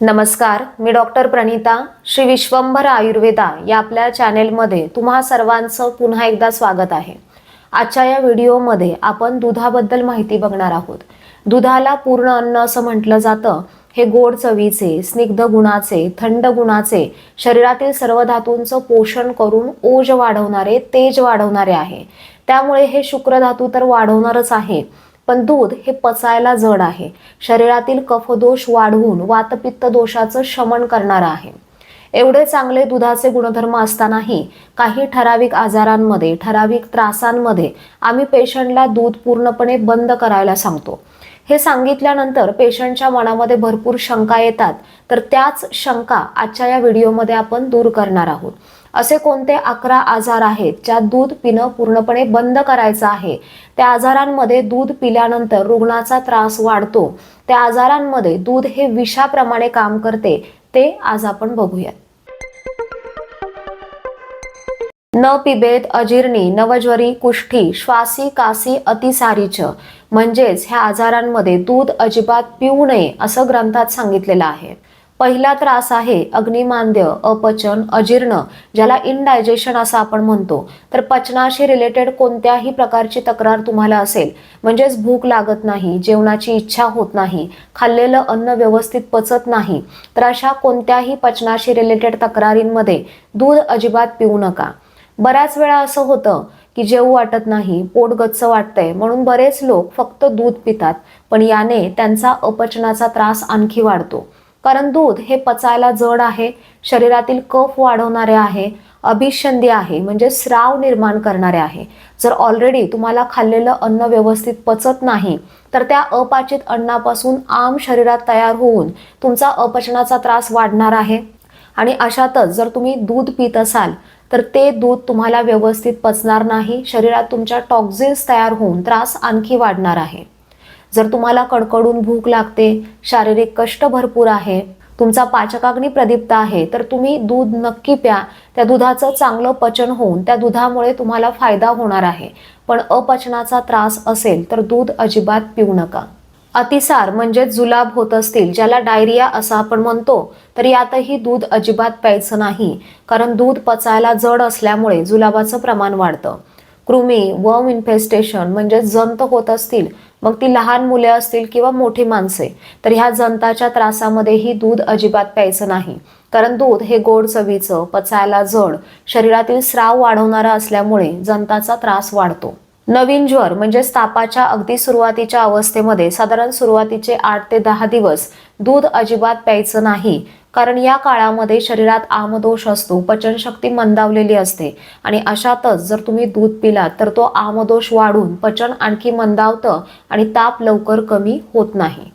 नमस्कार, मी डॉक्टर प्रणिता. श्री विश्वंभर आयुर्वेदा या आपल्या चॅनेलमध्ये तुम्हा सर्वांचं पुन्हा एकदा स्वागत आहे. आजच्या या व्हिडिओमध्ये आपण दुधाबद्दल माहिती बघणार आहोत. दुधाला पूर्ण अन्न असं म्हटलं जातं. हे गोड चवीचे, स्निग्ध गुणाचे, थंड गुणाचे, शरीरातील सर्व धातूंचं पोषण करून ओज वाढवणारे, तेज वाढवणारे आहे. त्यामुळे हे शुक्र धातू तर वाढवणारच आहे, पण दूध हे पचायला जड आहे. शरीरातील कफदोष वाढवून वातपित्त दोषाचं शमन करणार आहे. एवढे चांगले दुधाचे गुणधर्म असतानाही काही ठराविक आजारांमध्ये, ठराविक त्रासांमध्ये आम्ही पेशंटला दूध पूर्णपणे बंद करायला सांगतो. हे सांगितल्यानंतर पेशंटच्या मनामध्ये भरपूर शंका येतात, तर त्याच शंका आजच्या या व्हिडिओमध्ये आपण दूर करणार आहोत. असे कोणते 11 आजार आहेत ज्यात दूध पिणं पूर्णपणे बंद करायचं आहे. त्या आजारांमध्ये दूध पिल्यानंतर रुग्णाचा त्रास वाढतो. त्या आजारांमध्ये दूध हे विषाप्रमाणे काम करते, ते आज आपण बघूयात. न पिबेत अजीर्णी, नवज्वरी, कुष्ठी, श्वासी, कासी, अतिसारीच म्हणजेच ह्या आजारांमध्ये दूध अजिबात पिऊ नये असं ग्रंथात सांगितलेलं आहे. पहिला त्रास आहे अग्निमांद्य, अपचन, अजीर्ण, ज्याला इनडायजेशन असं आपण म्हणतो. तर पचनाशी रिलेटेड कोणत्याही प्रकारची तक्रार तुम्हाला असेल, म्हणजेच भूक लागत नाही, जेवणाची इच्छा होत नाही, खाल्लेलं अन्न व्यवस्थित पचत नाही, तर अशा कोणत्याही पचनाशी रिलेटेड तक्रारींमध्ये दूध अजिबात पिऊ नका. बऱ्याच वेळा असं होतं की जेवू वाटत नाही, पोट गच्च वाटतंय म्हणून बरेच लोक फक्त दूध पितात, पण याने त्यांचा अपचनाचा त्रास आणखी वाढतो. कारण दूध हे पचायला जड आहे, शरीरातील कफ वाढवणारे आहे, अभिसंधी आहे म्हणजे स्राव निर्माण करणारे आहे. जर ऑलरेडी तुम्हाला खाल्लेलं अन्न व्यवस्थित पचत नाही, तर त्या अपाचित अन्नापासून आम शरीरात तयार होऊन तुमचा अपचनाचा त्रास वाढणार आहे. आणि अशातच जर तुम्ही दूध पित असाल तर ते दूध तुम्हाला व्यवस्थित पचणार नाही, शरीरात तुमच्या टॉक्झिन्स तयार होऊन त्रास आणखी वाढणार आहे. जर तुम्हाला कडकडून भूक लागते, शारीरिक कष्ट भरपूर आहे, तुमचा पाचकाग्नी प्रदीप्त आहे, तर तुम्ही दूध नक्की प्या. त्या दुधाचं चांगलं पचन होऊन त्या दुधामुळे तुम्हाला फायदा होणार आहे. पण अपचनाचा त्रास असेल तर दूध अजिबात पिऊ नका. अतिसार म्हणजे जुलाब होत असतील, ज्याला डायरिया असं आपण म्हणतो, तर यातही दूध अजिबात प्यायचं नाही, कारण दूध पचायला जड असल्यामुळे जुलाबाचं प्रमाण वाढतं. कृमी, वर्म इन्फेस्टेशन म्हणजे जंत होत असतील, मग ती लहान मुले असतील किंवा मोठी माणसे, तर ह्या जंताच्या त्रासामध्येही दूध अजिबात प्यायचं नाही. कारण दूध हे गोड चवीचं, पचायला जड, शरीरातील स्राव वाढवणारं असल्यामुळे जंताचा त्रास वाढतो. नवीन ज्वर म्हणजे तापाच्या अगदी सुरुवातीच्या अवस्थेमध्ये साधारण सुरुवातीचे 8 ते 10 दिवस दूध अजिबात प्यायचं नाही. कारण या काळामध्ये शरीरात आमदोष असतो, पचनशक्ती मंदावलेली असते आणि अशातच जर तुम्ही दूध पिलात तर तो आमदोष वाढून पचन आणखी मंदावतं आणि ताप लवकर कमी होत नाही.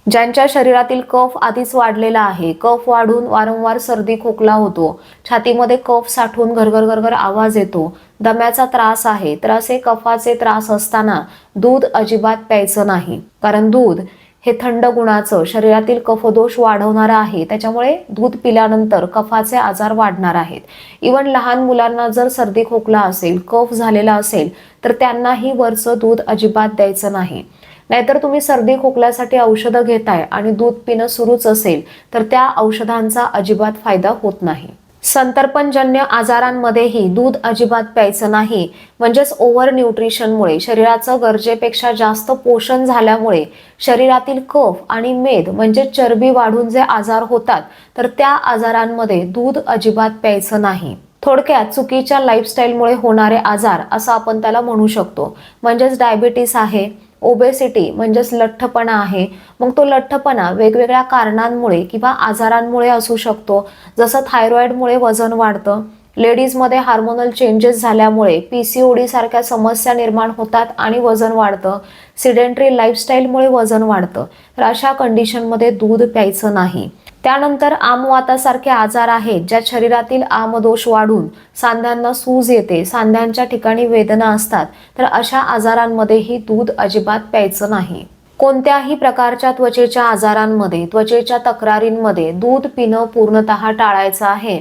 ज्यांच्या शरीरातील कफ आधीच वाढलेला आहे, कफ वाढून वारंवार सर्दी खोकला होतो, छातीमध्ये कफ साठून घरघर घरघर आवाज येतो, दम्याचा त्रास आहे, तर असे कफाचे त्रास असताना दूध अजिबात प्यायचं नाही. कारण दूध हे थंड गुणाचं, शरीरातील कफदोष वाढवणारं आहे. त्याच्यामुळे दूध पिल्यानंतर कफाचे आजार वाढणार आहेत. इवन लहान मुलांना जर सर्दी खोकला असेल, कफ झालेला असेल, तर त्यांनाही वरचं दूध अजिबात द्यायचं नाही. नाहीतर तुम्ही सर्दी खोकल्यासाठी औषधं घेताय आणि दूध पिणं सुरूच असेल, तर त्या औषधांचा अजिबात फायदा होत नाही. संतर्पणजन्य आजारांमध्येही दूध अजिबात प्यायचं नाही. म्हणजेच ओव्हर न्यूट्रिशनमुळे, शरीराचं गरजेपेक्षा जास्त पोषण झाल्यामुळे शरीरातील कफ आणि मेद म्हणजे चरबी वाढून जे आजार होतात, तर त्या आजारांमध्ये दूध अजिबात प्यायचं नाही. थोडक्यात चुकीच्या लाईफस्टाईलमुळे होणारे आजार असं आपण त्याला म्हणू शकतो. म्हणजेच डायबिटीस आहे, ओबेसिटी म्हणजेच लठ्ठपणा आहे. मग तो लठ्ठपणा वेगवेगळ्या कारणांमुळे किंवा आजारांमुळे असू शकतो. जसं थायरॉइडमुळे वजन वाढतं, लेडीजमध्ये हार्मोनल चेंजेस झाल्यामुळे PCOD सारख्या समस्या निर्माण होतात आणि वजन वाढतं, सिडेंटरी लाईफस्टाईलमुळे वजन वाढतं, तर अशा कंडिशनमध्ये दूध प्यायचं नाही. त्यानंतर आमवातासारखे आजार आहेत, ज्यात शरीरातील आमदोष वाढून सांध्यांना सूज येते, सांध्यांच्या ठिकाणी वेदना असतात, तर अशा आजारांमध्येही दूध अजिबात प्यायचं नाही. कोणत्याही प्रकारच्या त्वचेच्या आजारांमध्ये, त्वचेच्या तक्रारींमध्ये दूध पिणं पूर्णतः टाळायचं आहे.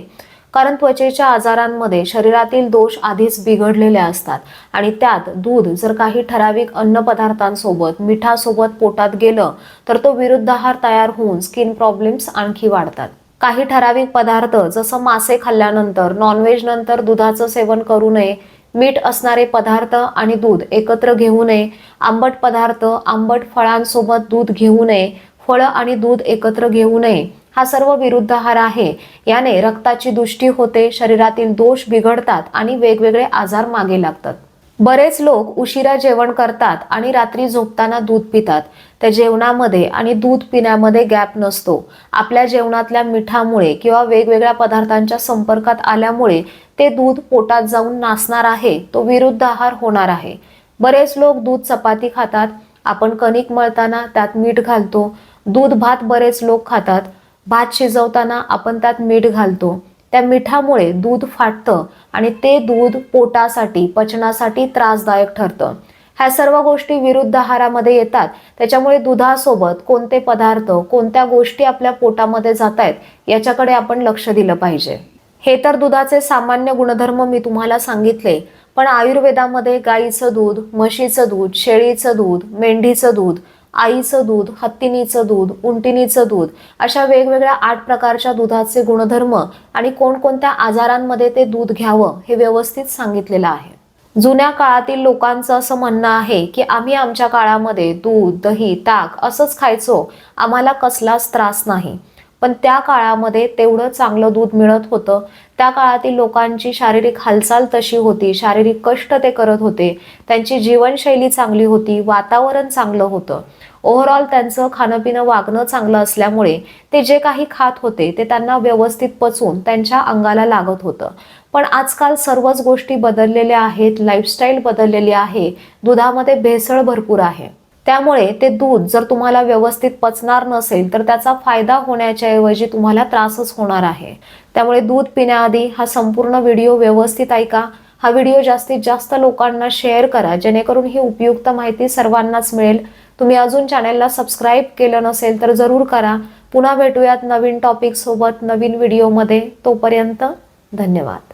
कारण त्वचेच्या आजारांमध्ये शरीरातील दोष आधीच बिघडलेले असतात आणि त्यात दूध जर काही ठराविक अन्नपदार्थांसोबत मिठासोबत पोटात गेलं तर तो विरुद्ध आहार तयार होऊन स्किन प्रॉब्लेम्स आणखी वाढतात। काही ठराविक पदार्थ जसं मासे खाल्ल्यानंतर, नॉनव्हेज नंतर दुधाचं सेवन करू नये, मीठ असणारे पदार्थ आणि दूध एकत्र घेऊ नये, आंबट पदार्थ, आंबट फळांसोबत दूध घेऊ नये, फळं आणि दूध एकत्र घेऊ नये, हा सर्व विरुद्ध आहार आहे। याने रक्ताची दुष्टी होते, शरीरातील दोष बिघडतात आणि वेगवेगळे आजार मागे लागतात। बरेच लोक उशिरा जेवण करतात आणि रात्री झोपताना दूध पितात। त्या जेवणामध्ये आणि दूध पिण्यामध्ये गॅप नसतो। आपल्या जेवणातल्या मिठामुळे किंवा वेगवेगळ्या पदार्थांच्या संपर्कात आल्यामुळे ते दूध पोटात जाऊन नासणार आहे, तो विरुद्ध आहार होणार आहे। बरेच लोक दूध चपाती खातात, आपण कणिक मळताना त्यात मीठ घालतो। दूध भात बरेच लोक खातात, भात शिजवताना आपण त्यात मीठ घालतो। त्या मिठामुळे दूध फाटतं आणि ते दूध पोटासाठी, पचनासाठी त्रासदायक ठरतं। ह्या सर्व गोष्टी विरुद्ध आहारामध्ये येतात। त्याच्यामुळे दुधासोबत कोणते पदार्थ, कोणत्या गोष्टी आपल्या पोटामध्ये जात आहेत याच्याकडे आपण लक्ष दिलं पाहिजे। हे तर दुधाचे सामान्य गुणधर्म मी तुम्हाला सांगितले, पण आयुर्वेदामध्ये गाईचं दूध, म्हशीचं दूध, शेळीचं दूध, मेंढीचं दूध, आईचं दूध, हत्तीनीचं दूध, उंटिनीचं दूध अशा वेगवेगळ्या 8 प्रकारच्या दुधाचे गुणधर्म आणि कोणकोणत्या आजारांमध्ये ते दूध घ्यावं हे व्यवस्थित सांगितलेलं आहे। जुन्या काळातील लोकांचं असं म्हणणं आहे की आम्ही आमच्या काळामध्ये दूध, दही, ताक असंच खायचो, आम्हाला कसलाच त्रास नाही। पण त्या काळामध्ये तेवढं चांगलं दूध मिळत होतं। त्या काळातील लोकांची शारीरिक हालचाल तशी होती, शारीरिक कष्ट ते करत होते, त्यांची जीवनशैली चांगली होती, वातावरण चांगलं होतं। ओव्हरऑल त्यांचं खाणंपिणं, वागणं चांगलं असल्यामुळे ते जे काही खात होते ते त्यांना व्यवस्थित पचून त्यांच्या अंगाला लागत होतं। पण आजकाल सर्वच गोष्टी बदललेल्या आहेत, लाईफस्टाईल बदललेली आहे, दुधामध्ये भेसळ भरपूर आहे। त्यामुळे ते दूध जर तुम्हाला व्यवस्थित पचणार नसेल तर त्याचा फायदा होण्याच्या ऐवजी तुम्हाला त्रासच होणार आहे। त्यामुळे दूध पिण्याआधी हा संपूर्ण व्हिडिओ व्यवस्थित ऐका। हा व्हिडिओ जास्तीत जास्त लोकांना शेअर करा, जेणेकरून ही उपयुक्त माहिती सर्वांनाच मिळेल। तुम्ही अजून चॅनलला सबस्क्राईब केलं नसेल तर जरूर करा। पुन्हा भेटूयात नवीन टॉपिक सोबत, नवीन व्हिडिओमध्ये। तोपर्यंत धन्यवाद।